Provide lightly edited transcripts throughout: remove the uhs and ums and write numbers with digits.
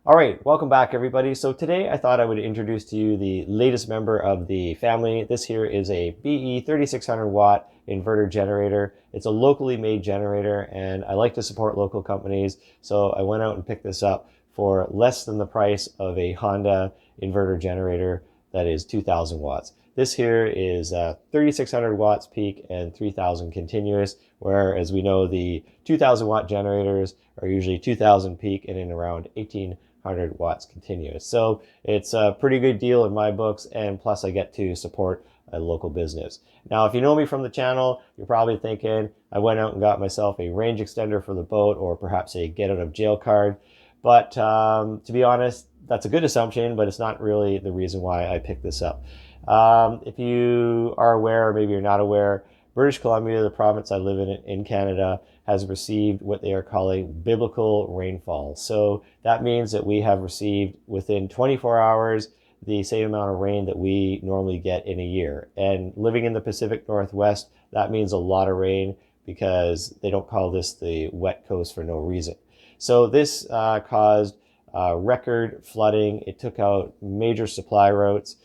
All right, welcome back everybody. So today I thought I would introduce to you the latest member of the family. This here is a BE 3600 watt inverter generator. It's a locally made generator and I like to support local companies. So I went out and picked this up for less than the price of a Honda inverter generator that is 2000 watts. This here is 3600 watts peak and 3000 continuous, where as we know the 2000 watt generators are usually 2000 peak and in around 1800 watts continuous. So it's a pretty good deal in my books, and plus I get to support a local business. Now, if you know me from the channel, you're probably thinking I went out and got myself a range extender for the boat or perhaps a get out of jail card. But to be honest, that's a good assumption, but it's not really the reason why I picked this up. If you are aware, or maybe you're not aware, British Columbia, the province I live in Canada, has received what they are calling biblical rainfall. So that means that we have received within 24 hours the same amount of rain that we normally get in a year. And living in the Pacific Northwest, that means a lot of rain because they don't call this the wet coast for no reason. So this caused record flooding. It took out major supply routes.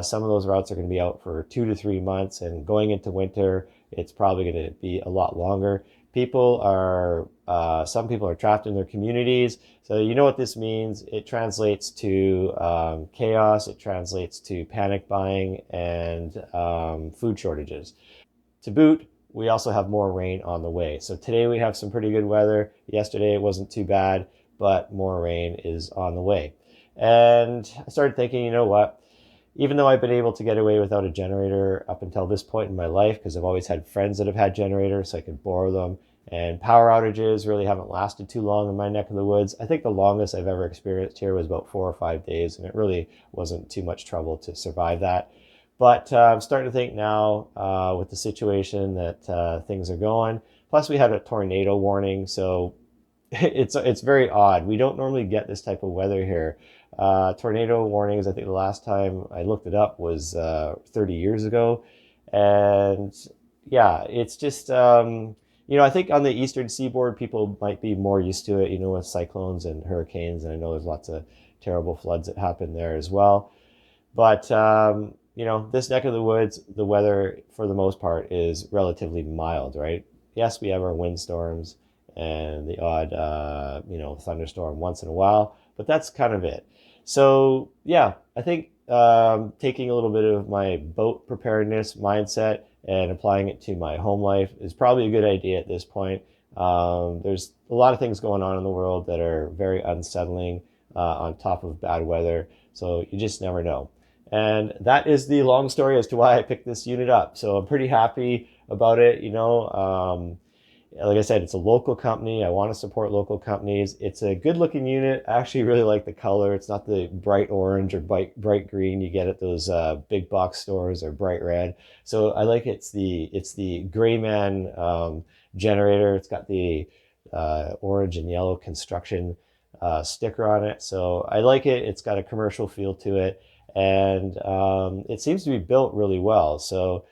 Some of those routes are going to be out for 2 to 3 months, and going into winter, it's probably going to be a lot longer. Some people are trapped in their communities. So you know what this means. It translates to chaos. It translates to panic buying and food shortages. To boot, we also have more rain on the way. So today we have some pretty good weather. Yesterday it wasn't too bad, but more rain is on the way. And I started thinking, you know what? Even though I've been able to get away without a generator up until this point in my life, because I've always had friends that have had generators, so I could borrow them, and power outages really haven't lasted too long in my neck of the woods. I think the longest I've ever experienced here was about 4 or 5 days, and it really wasn't too much trouble to survive that. But I'm starting to think now with the situation that things are going. Plus, we had a tornado warning, so it's very odd. We don't normally get this type of weather here. Tornado warnings, I think the last time I looked it up was 30 years ago. And yeah, it's just, I think on the eastern seaboard, people might be more used to it, with cyclones and hurricanes. And I know there's lots of terrible floods that happen there as well. But, this neck of the woods, the weather for the most part is relatively mild, right? Yes, we have our windstorms and the odd, thunderstorm once in a while, but that's kind of it. So yeah, I think taking a little bit of my boat preparedness mindset and applying it to my home life is probably a good idea at this point. There's a lot of things going on in the world that are very unsettling on top of bad weather, so you just never know. And that is the long story as to why I picked this unit up. So I'm pretty happy about it. Like I said, it's a local company. I want to support local companies. It's a good looking unit. I actually really like the color. It's not the bright orange or bright green you get at those big box stores, or bright red. So I like it's the gray man generator. It's got the orange and yellow construction sticker on it. So I like it. It's got a commercial feel to it, and it seems to be built really well. So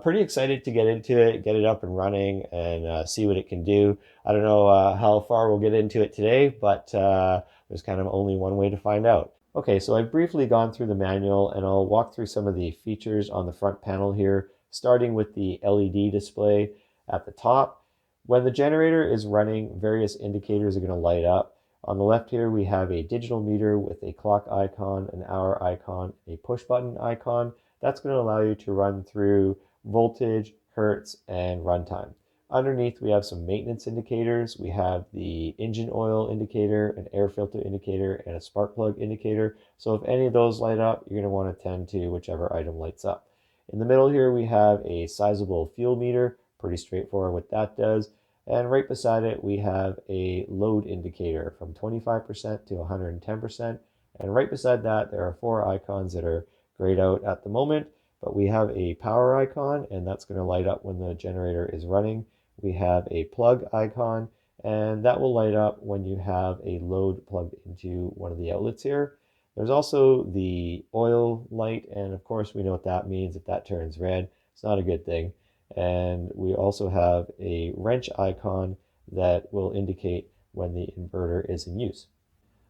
pretty excited to get into it, get it up and running, and see what it can do. I don't know how far we'll get into it today, but there's kind of only one way to find out. Okay, so I've briefly gone through the manual, and I'll walk through some of the features on the front panel here, starting with the LED display at the top. When the generator is running, various indicators are going to light up. On the left here, we have a digital meter with a clock icon, an hour icon, a push button icon. That's going to allow you to run through voltage, hertz, and runtime. Underneath, we have some maintenance indicators. We have the engine oil indicator, an air filter indicator, and a spark plug indicator. So if any of those light up, you're going to want to tend to whichever item lights up. In the middle here, we have a sizable fuel meter. Pretty straightforward what that does. And right beside it, we have a load indicator from 25% to 110%. And right beside that, there are 4 icons that are grayed out at the moment, but we have a power icon, and that's going to light up when the generator is running. We have a plug icon, and that will light up when you have a load plugged into one of the outlets here. There's also the oil light, and of course we know what that means. If that turns red, it's not a good thing. And we also have a wrench icon that will indicate when the inverter is in use.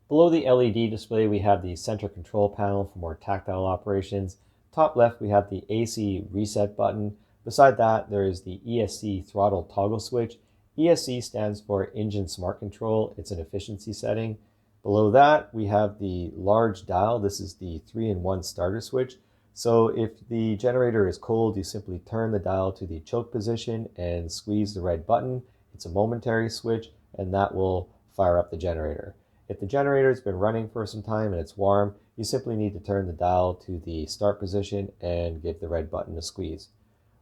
Below the LED display, we have the center control panel for more tactile operations. Top left, we have the AC reset button. Beside that, there is the ESC throttle toggle switch. ESC stands for Engine Smart Control. It's an efficiency setting. Below that, we have the large dial. This is the 3-in-1 starter switch. So if the generator is cold, you simply turn the dial to the choke position and squeeze the red button. It's a momentary switch, and that will fire up the generator. If the generator has been running for some time and it's warm, you simply need to turn the dial to the start position and give the red button a squeeze.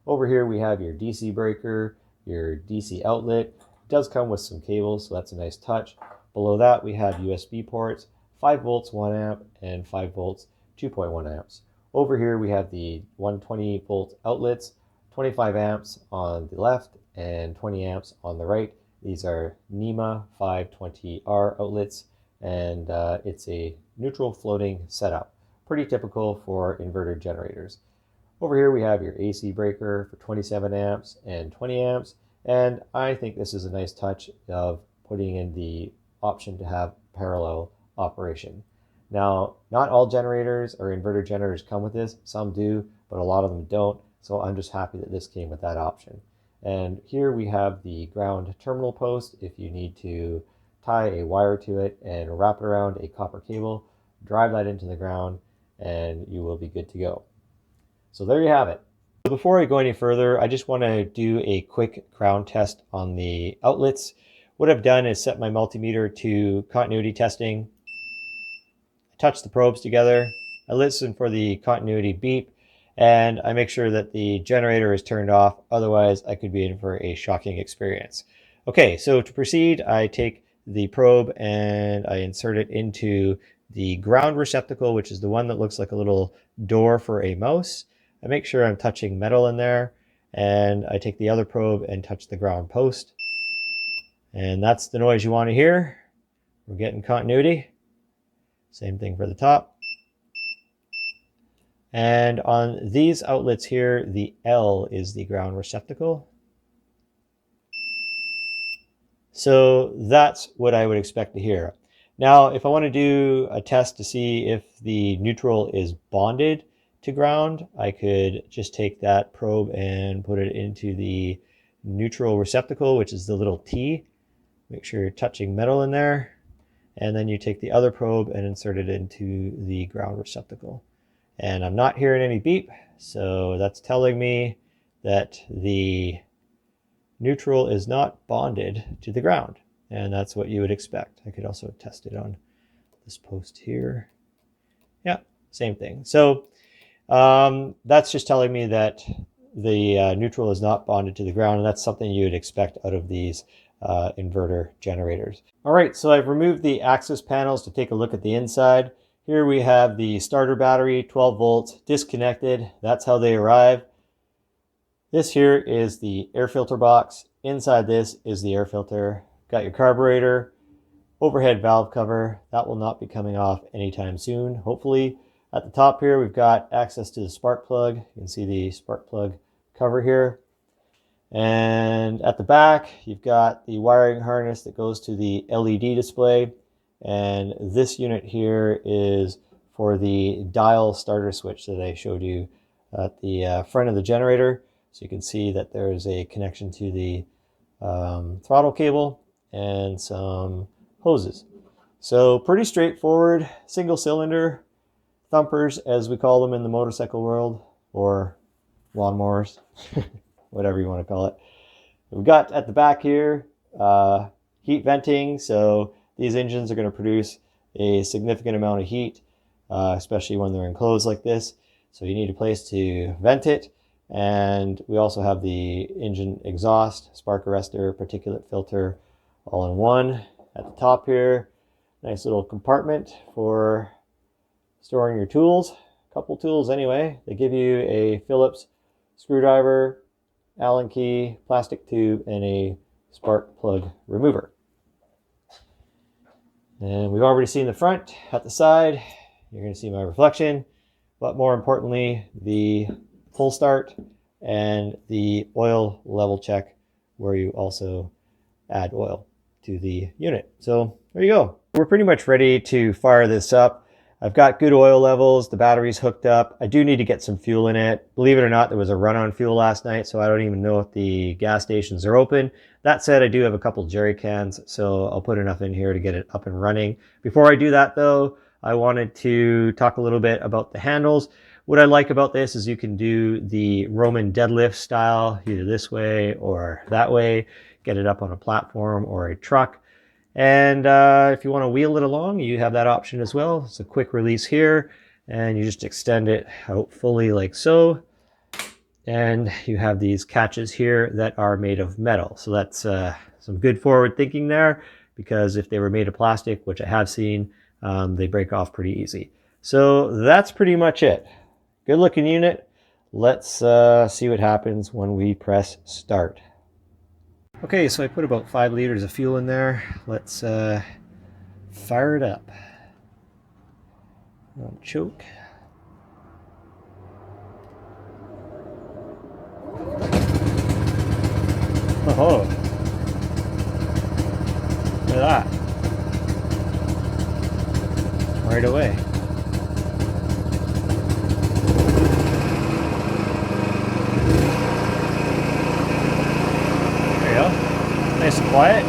Over here we have your DC breaker, your DC outlet. It does come with some cables, so that's a nice touch. Below that we have USB ports, 5 volts 1 amp and 5 volts 2.1 amps. Over here we have the 120 volt outlets, 25 amps on the left and 20 amps on the right. These are NEMA 520R outlets, and it's a neutral floating setup. Pretty typical for inverter generators. Over here we have your AC breaker for 27 amps and 20 amps, and I think this is a nice touch of putting in the option to have parallel operation. Now, not all generators or inverter generators come with this. Some do, but a lot of them don't, so I'm just happy that this came with that option. And here we have the ground terminal post if you need to tie a wire to it and wrap it around a copper cable, drive that into the ground, and you will be good to go. So there you have it. So before I go any further, I just want to do a quick ground test on the outlets. What I've done is set my multimeter to continuity testing. I touch the probes together. I listen for the continuity beep, and I make sure that the generator is turned off. Otherwise, I could be in for a shocking experience. Okay, so to proceed, I take the probe and I insert it into the ground receptacle, which is the one that looks like a little door for a mouse. I make sure I'm touching metal in there, and I take the other probe and touch the ground post. And that's the noise you want to hear. We're getting continuity. Same thing for the top. And on these outlets here, the L is the ground receptacle. So that's what I would expect to hear. Now, if I want to do a test to see if the neutral is bonded to ground, I could just take that probe and put it into the neutral receptacle, which is the little T. Make sure you're touching metal in there. And then you take the other probe and insert it into the ground receptacle. And I'm not hearing any beep, so that's telling me that the neutral is not bonded to the ground, and that's what you would expect. I could also test it on this post here. Yeah, same thing. So that's just telling me that the neutral is not bonded to the ground, and that's something you would expect out of these inverter generators. All right, so I've removed the access panels to take a look at the inside. Here we have the starter battery, 12 volts, disconnected. That's how they arrive. This here is the air filter box. Inside this is the air filter. Got your carburetor, overhead valve cover. That will not be coming off anytime soon, hopefully. At the top here, we've got access to the spark plug. You can see the spark plug cover here. And at the back, you've got the wiring harness that goes to the LED display. And this unit here is for the dial starter switch that I showed you at the front of the generator. So you can see that there's a connection to the throttle cable and some hoses. So pretty straightforward, single cylinder thumpers, as we call them in the motorcycle world, or lawnmowers, whatever you want to call it. We've got at the back here heat venting, so these engines are going to produce a significant amount of heat, especially when they're enclosed like this. So you need a place to vent it. And we also have the engine exhaust, spark arrestor, particulate filter, all in one. At the top here, nice little compartment for storing your tools. A couple tools anyway. They give you a Phillips screwdriver, Allen key, plastic tube, and a spark plug remover. And we've already seen the front. At the side, you're going to see my reflection, but more importantly, the full start and the oil level check, where you also add oil to the unit. So there you go. We're pretty much ready to fire this up. I've got good oil levels, the battery's hooked up. I do need to get some fuel in it. Believe it or not, there was a run on fuel last night, so I don't even know if the gas stations are open. That said, I do have a couple jerry cans, so I'll put enough in here to get it up and running. Before I do that though, I wanted to talk a little bit about the handles. What I like about this is you can do the Roman deadlift style, either this way or that way, get it up on a platform or a truck. And if you want to wheel it along, you have that option as well. It's a quick release here, and you just extend it out fully like so. And you have these catches here that are made of metal. So that's some good forward thinking there, because if they were made of plastic, which I have seen, they break off pretty easy. So that's pretty much it. Good looking unit. Let's see what happens when we press start. Okay, so I put about 5 liters of fuel in there. Let's fire it up. Don't choke. Oh, look at that. Right away. There you go. Nice and quiet.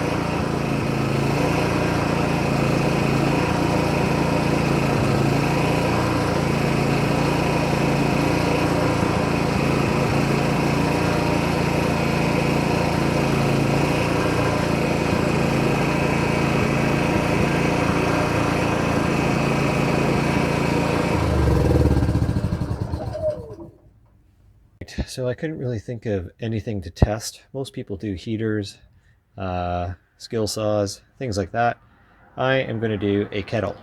So I couldn't really think of anything to test. Most people do heaters, skill saws, things like that. I am going to do a kettle.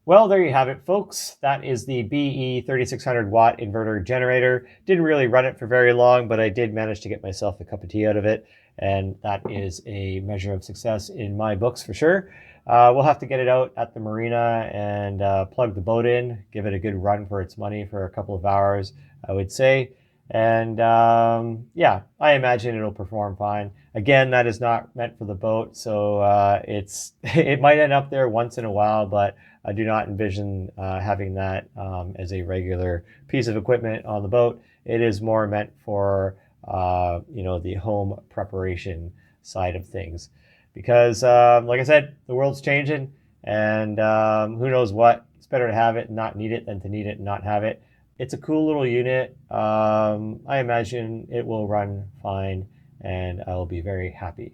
Well, there you have it, folks. That is the BE 3600 watt inverter generator. Didn't really run it for very long, but I did manage to get myself a cup of tea out of it. And that is a measure of success in my books for sure. We'll have to get it out at the marina and plug the boat in, give it a good run for its money for a couple of hours, I would say. And yeah, I imagine it'll perform fine. Again, that is not meant for the boat, so it might end up there once in a while, but I do not envision having that as a regular piece of equipment on the boat. It is more meant for the home preparation side of things, because like I said, the world's changing, and who knows what. It's better to have it and not need it than to need it and not have it. It's a cool little unit. I imagine it will run fine, and I'll be very happy.